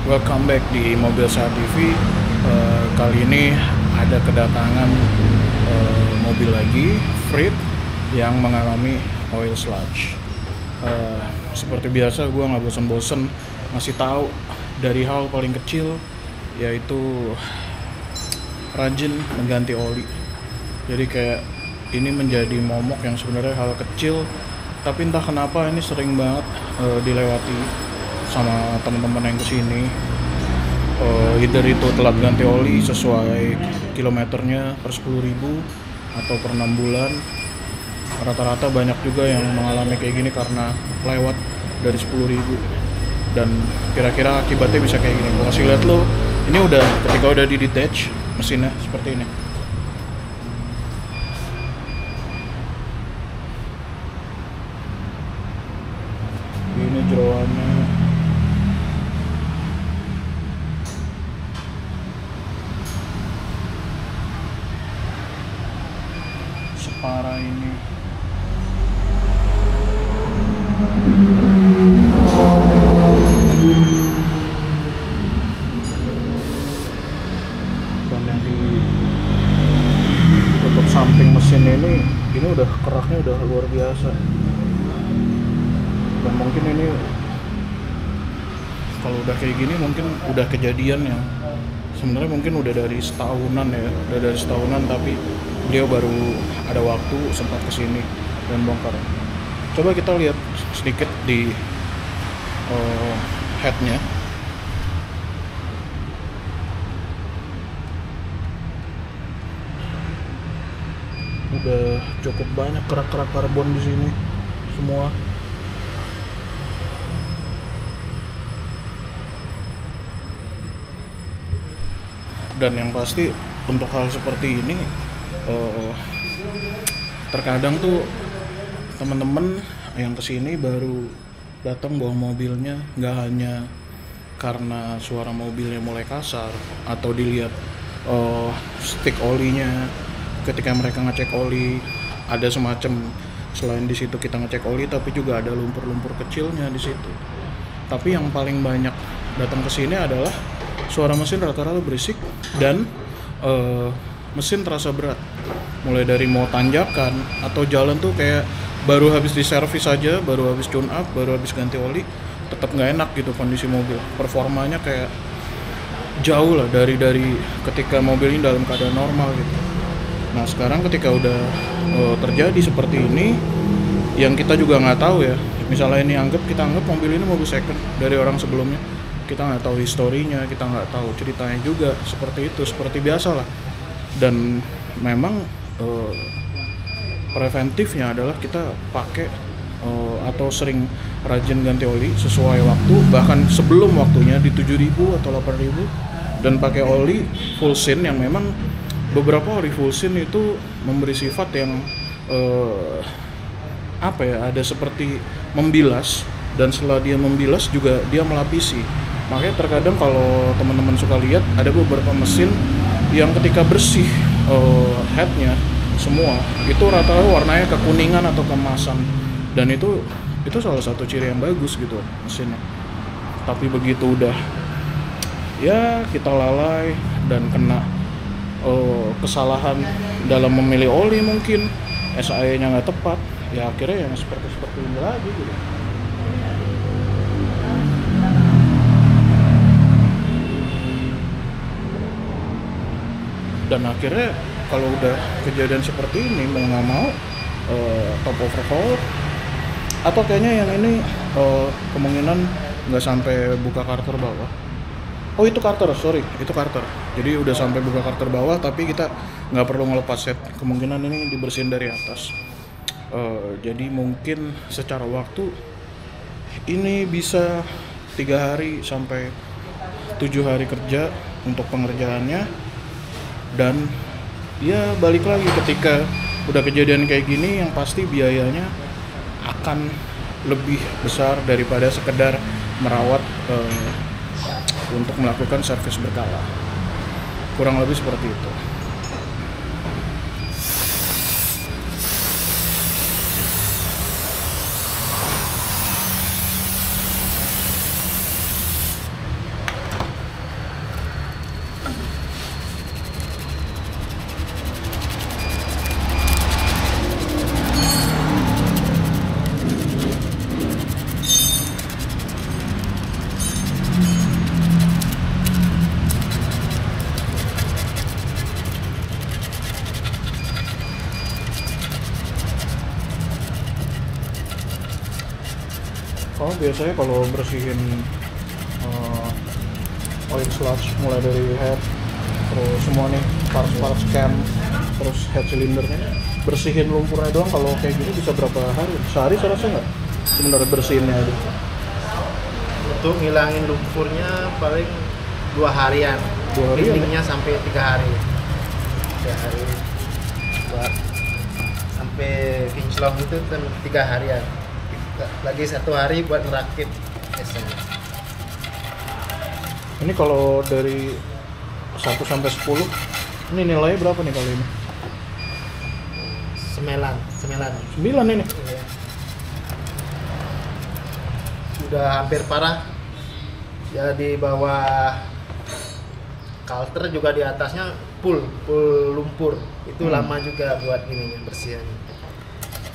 Welcome back di Mobil Saat TV. Kali ini ada kedatangan mobil lagi, Freed, yang mengalami oil sludge. Seperti biasa, gue nggak bosen-bosen ngasih tahu dari hal paling kecil, yaitu rajin mengganti oli. Jadi kayak ini menjadi momok yang sebenarnya hal kecil, tapi entah kenapa ini sering banget dilewati sama teman-teman yang kesini. Either itu telat ganti oli sesuai kilometernya per 10.000 atau per 6 bulan. Rata-rata banyak juga yang mengalami kayak gini karena lewat dari 10.000. Dan kira-kira akibatnya bisa kayak gini. Gue kasih lihat lo, ini udah ketika udah di detach mesinnya seperti ini. Ini jeroannya. Separah ini. Dan yang di tutup samping mesin ini udah keraknya udah luar biasa. Dan mungkin ini kalau udah kayak gini mungkin udah kejadian yang sebenarnya mungkin udah dari setahunan ya, tapi dia baru ada waktu sempat kesini dan bongkar. Coba kita lihat sedikit di headnya. Udah cukup banyak kerak-kerak karbon di sini semua. Dan yang pasti untuk hal seperti ini terkadang tuh teman-teman yang kesini baru datang bawa mobilnya nggak hanya karena suara mobilnya mulai kasar atau dilihat stick olinya ketika mereka ngecek oli ada semacam, selain di situ kita ngecek oli tapi juga ada lumpur-lumpur kecilnya di situ. Tapi yang paling banyak datang ke sini adalah suara mesin rata-rata berisik dan mesin terasa berat. Mulai dari mau tanjakan atau jalan tuh kayak baru habis diservis aja, baru habis tune up, baru habis ganti oli, tetap nggak enak gitu kondisi mobil. Performanya kayak jauh lah dari ketika mobil ini dalam keadaan normal gitu. Nah sekarang ketika udah terjadi seperti ini, yang kita juga nggak tahu ya, misalnya ini kita anggap mobil ini mobil second dari orang sebelumnya, kita nggak tahu historinya, kita nggak tahu ceritanya juga, seperti itu, seperti biasa lah. Dan memang preventifnya adalah kita pakai atau sering rajin ganti oli sesuai waktu, bahkan sebelum waktunya di 7.000 atau 8.000, dan pakai oli full sin yang memang beberapa oli full sin itu memberi sifat yang ada seperti membilas, dan setelah dia membilas juga dia melapisi. Makanya terkadang kalau teman-teman suka lihat ada beberapa mesin yang ketika bersih headnya semua itu rata-rata warnanya kekuningan atau keemasan, dan itu salah satu ciri yang bagus gitu mesinnya. Tapi begitu udah ya kita lalai dan kena kesalahan dalam memilih oli, mungkin SAE-nya nggak tepat, ya akhirnya yang seperti ini lagi gitu. Dan akhirnya kalau udah kejadian seperti ini mau nggak mau top overhaul, atau kayaknya yang ini kemungkinan nggak sampai buka karter bawah. Oh itu karter, sorry, itu karter. Jadi udah sampai buka karter bawah tapi kita nggak perlu ngelepas set. Kemungkinan ini dibersihin dari atas. Jadi mungkin secara waktu ini bisa 3 hari sampai 7 hari kerja untuk pengerjaannya. Dan ya balik lagi ketika udah kejadian kayak gini, yang pasti biayanya akan lebih besar daripada sekedar merawat untuk melakukan servis berkala. Kurang lebih seperti itu. biasanya kalau bersihin oil sludge mulai dari head terus semua nih parts cam terus head cylindernya, bersihin lumpurnya doang kalau kayak gini bisa berapa hari? Sehari saya rasa nggak sebenarnya bersihinnya itu. Untuk ngilangin lumpurnya paling 2 harian. 2 harian Cleaningnya sampai 3 hari. 3 hari buat sampai kinclong itu kan 3 harian. Lagi 1 hari buat ngerakit esnya. Ini kalau dari 1 sampai 10 ini nilainya berapa nih kali ini? 9. 9 ini. Iya. Udah hampir parah. Ya di bawah kalter juga di atasnya full lumpur. Itu lama juga buat ininya bersihan.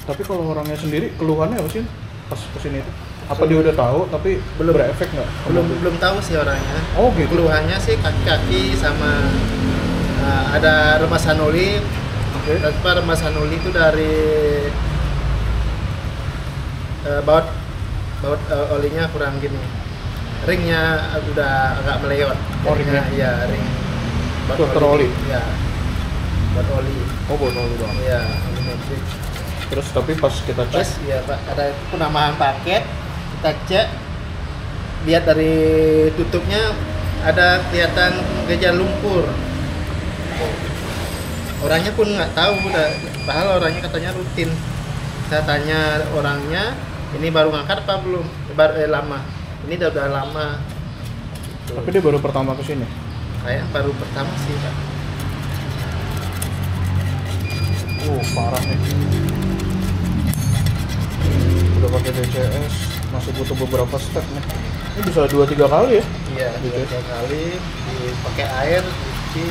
Tapi kalau orangnya sendiri keluhannya apa sih pas kesini itu? Apa dia udah tahu tapi belum berefek nggak? Belum tahu sih orangnya. Oh gitu. Keluhannya sih kaki-kaki sama ada remas sanuli. Oke. Tanpa remas sanuli itu dari baut olinya kurang gini. Ringnya udah agak melewat. Oh, ringnya? Iya, ring. Filter oli. Iya. Baut oli. Oh buat oli doang. Iya, oli metrik. Terus tapi pas kita cek, Terus ya Pak, ada penambahan paket, kita cek, lihat dari tutupnya ada kelihatan gejala lumpur. Orangnya pun nggak tahu, padahal orangnya katanya rutin. Saya tanya orangnya, ini baru ngangkat apa belum? Baru lama. Ini udah lama. Gitu. tapi dia baru pertama kesini. Kayak baru pertama sih Pak. Parah nih. Udah pakai DCS, masih butuh beberapa step nih. Ini bisa 2-3 kali ya? Iya, Gitu. 2 kali dipakai air, cuci,